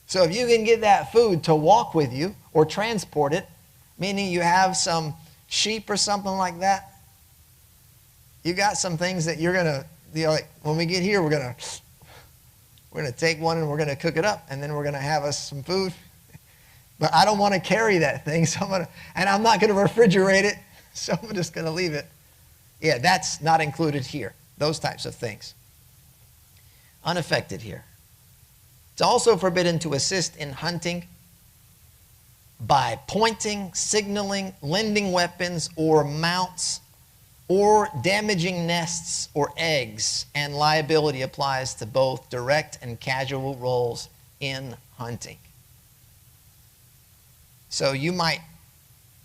Speaker 1: So if you can get that food to walk with you or transport it, meaning you have some sheep or something like that, you got some things that you're going to, like when we get here, we're going to take one and we're going to cook it up, and then we're going to have us some food. But I don't want to carry that thing, so I'm not going to refrigerate it, so I'm just going to leave it. Yeah, that's not included here. Those types of things. Unaffected here. It's also forbidden to assist in hunting by pointing, signaling, lending weapons or mounts, or damaging nests or eggs, and liability applies to both direct and casual roles in hunting. So you might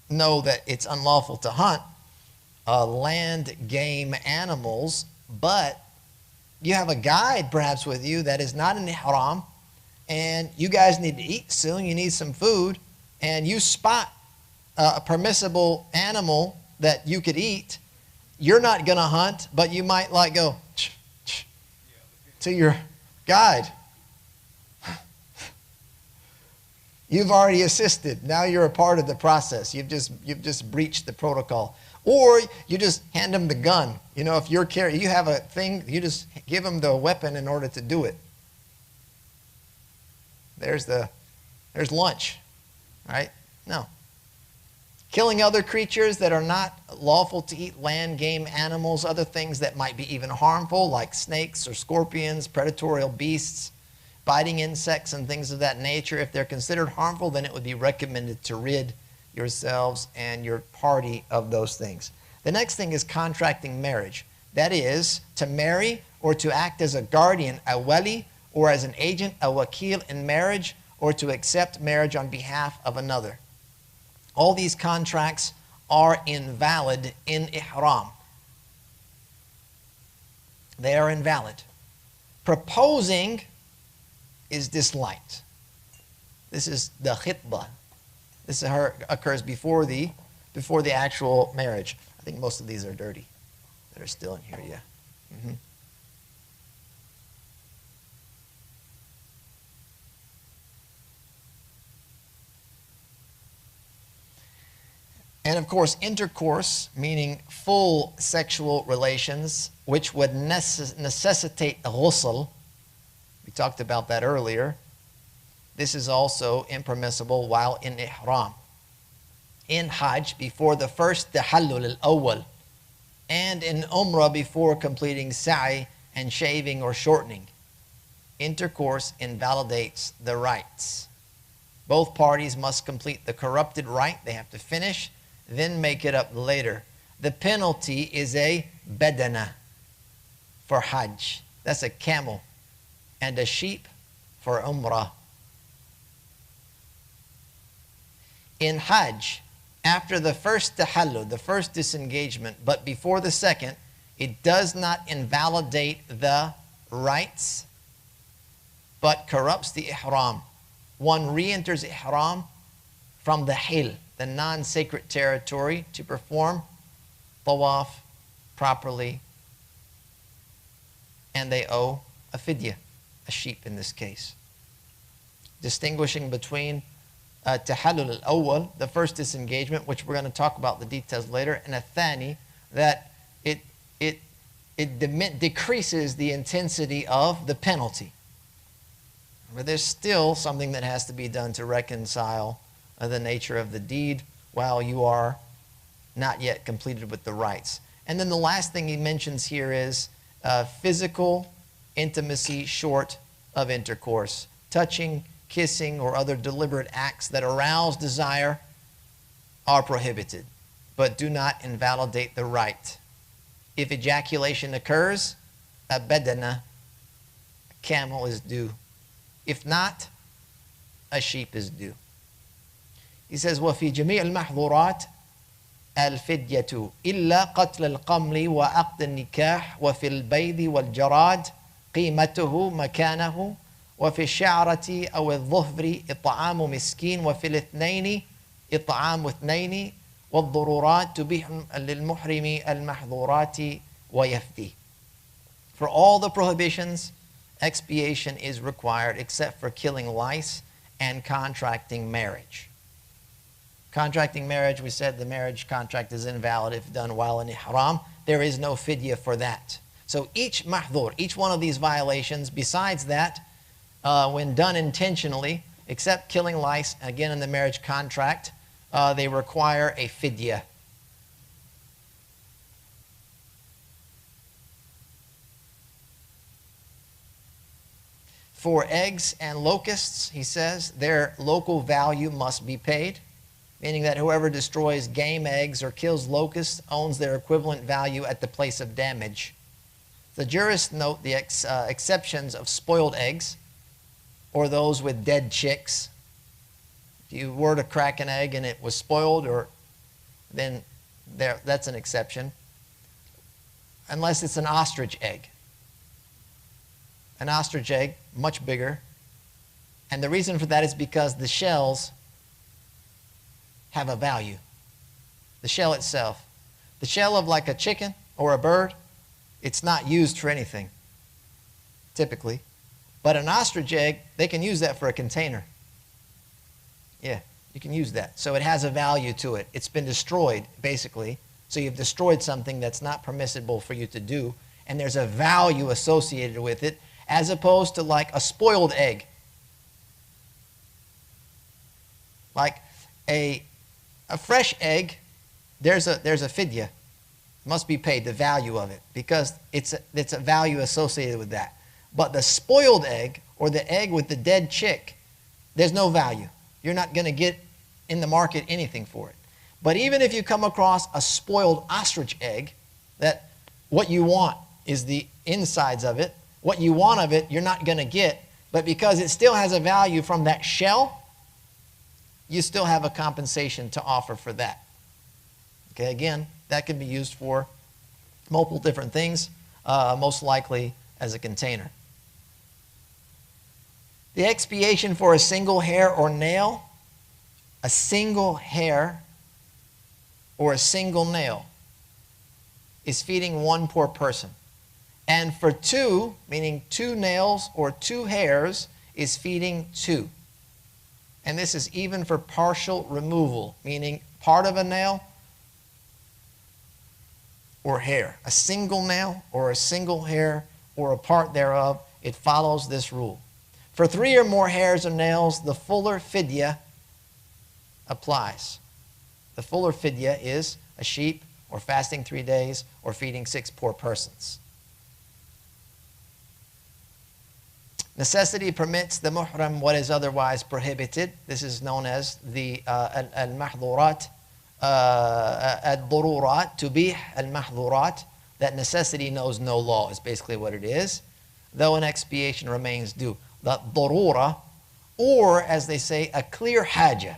Speaker 1: know that it's unlawful to hunt land game animals, but you have a guide perhaps with you that is not in ihram, and you guys need to eat soon, you need some food, and you spot a permissible animal that you could eat, you're not going to hunt, but you might like go to your guide. You've already assisted. Now you're a part of the process. You've just breached the protocol. Or you just hand them the gun. You know, if you have a thing, you just give them the weapon in order to do it. There's lunch, right? No. Killing other creatures that are not lawful to eat, land, game, animals, other things that might be even harmful, like snakes or scorpions, predatory beasts, biting insects and things of that nature. If they're considered harmful, then it would be recommended to rid yourselves and your party of those things. The next thing is contracting marriage. That is, to marry or to act as a guardian, a wali, or as an agent, a wakil, in marriage, or to accept marriage on behalf of another. All these contracts are invalid in Ihram. They are invalid. Proposing is disliked. This is the khitbah. This occurs before the actual marriage. I think most of these are dirty that are still in here, yeah. And of course, intercourse, meaning full sexual relations, which would necessitate ghusl. We talked about that earlier. This is also impermissible while in Ihram. In Hajj, before the first tahallul al-awwal, and in Umrah before completing sa'i and shaving or shortening. Intercourse invalidates the rites. Both parties must complete the corrupted rite. They have to finish, then make it up later. The penalty is a badana for Hajj. That's a camel. And a sheep for Umrah. In Hajj, after the first tahallul, the first disengagement, but before the second, it does not invalidate the rites, but corrupts the Ihram. One re-enters Ihram from the Hil, the non-sacred territory, to perform tawaf properly, and they owe a fidyah, a sheep in this case. Distinguishing between tahallul al-awwal, the first disengagement, which we're going to talk about the details later, and a thani, that it decreases the intensity of the penalty. But there's still something that has to be done to reconcile the nature of the deed while you are not yet completed with the rites. And then the last thing he mentions here is physical intimacy short of intercourse. Touching, kissing, or other deliberate acts that arouse desire are prohibited, but do not invalidate the rite. If ejaculation occurs, a badana, a camel, is due. If not, a sheep is due. He says, وَفِي جَمِيعِ الْمَحْظُورَاتِ الْفِدْيَةُ إِلَّا قَتْلَ الْقَمْلِ وَعَقْدِ النِّكَاحِ وَفِي الْبَيْضِ وَالْجَرَادِ قِيمَتُهُ مَكَانَهُ وفي الشعرة أو الظفر إطعام مسكين وفي الاثنين إطعام اثنين والضرورات تبيح للمحرم المحظورات ويفدي. For all the prohibitions, expiation is required except for killing lice and contracting marriage. Contracting marriage, we said the marriage contract is invalid if done while in Ihram. There is no fidyah for that. So each maḥẓūr, each one of these violations, besides that, when done intentionally, except killing lice, again in the marriage contract, they require a fidyah. For eggs and locusts, he says, their local value must be paid, meaning that whoever destroys game eggs or kills locusts owns their equivalent value at the place of damage. The jurists note the exceptions of spoiled eggs, or those with dead chicks. If you were to crack an egg and it was spoiled, then that's an exception. Unless it's an ostrich egg. An ostrich egg, much bigger. And the reason for that is because the shells have a value. The shell itself. The shell of like a chicken or a bird, it's not used for anything, typically. But an ostrich egg, they can use that for a container. Yeah, you can use that. So it has a value to it. It's been destroyed, basically. So you've destroyed something that's not permissible for you to do, and there's a value associated with it, as opposed to like a spoiled egg. Like a fresh egg, there's a fidyah. Must be paid, the value of it, because it's a value associated with that. But the spoiled egg, or the egg with the dead chick, there's no value. You're not going to get in the market anything for it. But even if you come across a spoiled ostrich egg, that what you want is the insides of it, what you want of it, you're not going to get. But because it still has a value from that shell, you still have a compensation to offer for that. Okay, again, that can be used for multiple different things, most likely as a container. The expiation for a single hair or nail, a single hair or a single nail, is feeding one poor person. And for two, meaning two nails or two hairs, is feeding two. And this is even for partial removal, meaning part of a nail or hair. A single nail or a single hair or a part thereof, it follows this rule. For 3 or more hairs or nails, the fuller fidyah applies. The fuller fidyah is a sheep, or fasting 3 days, or feeding 6 poor persons. Necessity permits the muhram what is otherwise prohibited. This is known as the al-maḥẓūrāt, al-ḍurūrāt, tubīh al-maḥẓūrāt. That necessity knows no law is basically what it is, though an expiation remains due. The ضرورة, or as they say, a clear حاجة.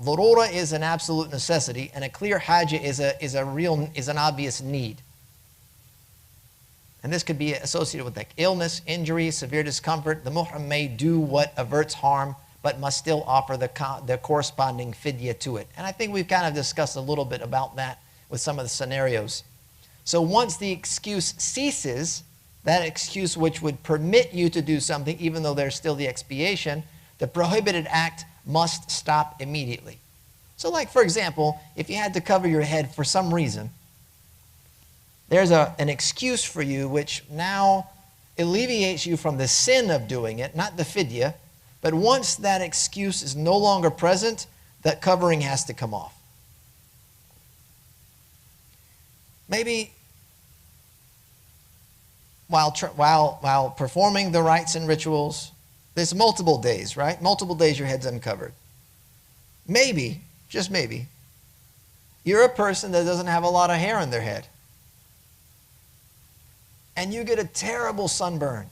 Speaker 1: ضرورة is an absolute necessity, and a clear حاجة is an obvious need. And this could be associated with like illness, injury, severe discomfort. The muhram may do what averts harm, but must still offer the corresponding fidyah to it. And I think we've kind of discussed a little bit about that with some of the scenarios. So once the excuse ceases, that excuse which would permit you to do something, even though there's still the expiation, the prohibited act must stop immediately. So like, for example, if you had to cover your head for some reason, there's an excuse for you which now alleviates you from the sin of doing it, not the fidyah, but once that excuse is no longer present, that covering has to come off. Maybe while performing the rites and rituals, there's multiple days, right? Multiple days your head's uncovered. Maybe, just maybe, you're a person that doesn't have a lot of hair on their head. And you get a terrible sunburn.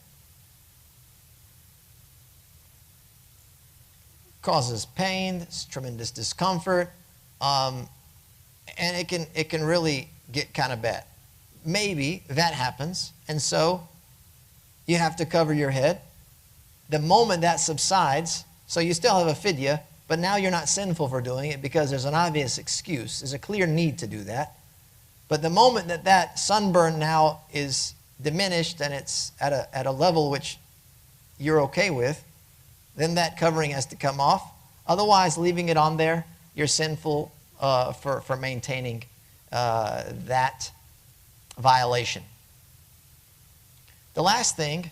Speaker 1: Causes pain, tremendous discomfort, and it can really get kind of bad. Maybe that happens, and so you have to cover your head. The moment that subsides, so you still have a fidyah, but now you're not sinful for doing it because there's an obvious excuse. There's a clear need to do that. But the moment that sunburn now is diminished and it's at a level which you're okay with, then that covering has to come off. Otherwise, leaving it on there, you're sinful for maintaining that violation. The last thing,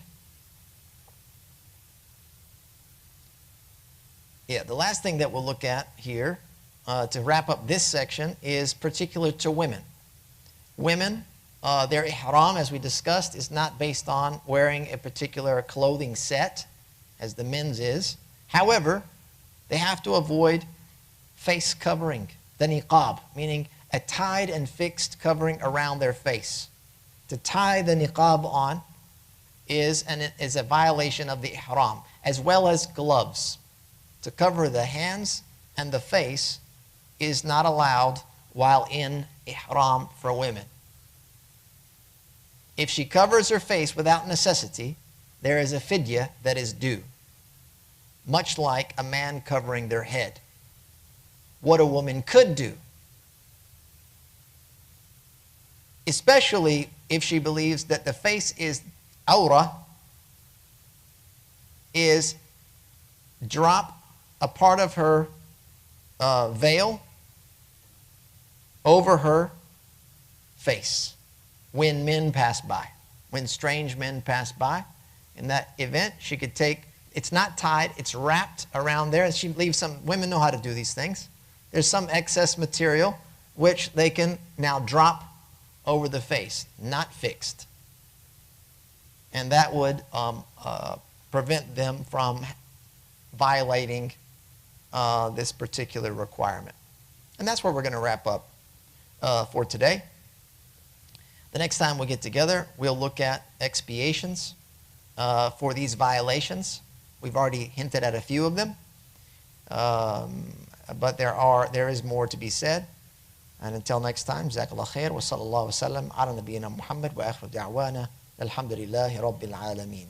Speaker 1: that we'll look at here to wrap up this section is particular to women. Women, their ihram, as we discussed, is not based on wearing a particular clothing set, as the men's is. However, they have to avoid face covering, the niqab, meaning a tied and fixed covering around their face. To tie the niqab on is a violation of the ihram, as well as gloves. To cover the hands and the face is not allowed while in ihram for women. If she covers her face without necessity, there is a fidyah that is due, much like a man covering their head. What a woman could do especially if she believes that the face is awrah, is drop a part of her veil over her face when men pass by, when strange men pass by. In that event, she could take, it's not tied, it's wrapped around there. And she leaves some, women know how to do these things. There's some excess material which they can now drop over the face, not fixed. And that would prevent them from violating this particular requirement. And that's where we're going to wrap up for today. The next time we get together, we'll look at expiations for these violations. We've already hinted at a few of them, but there is more to be said. And until next time, Jazakallah khair wa sallallahu wa sallam ala nabiyyina Muhammad wa akhiru da'wana alhamdulillahi rabbil alameen.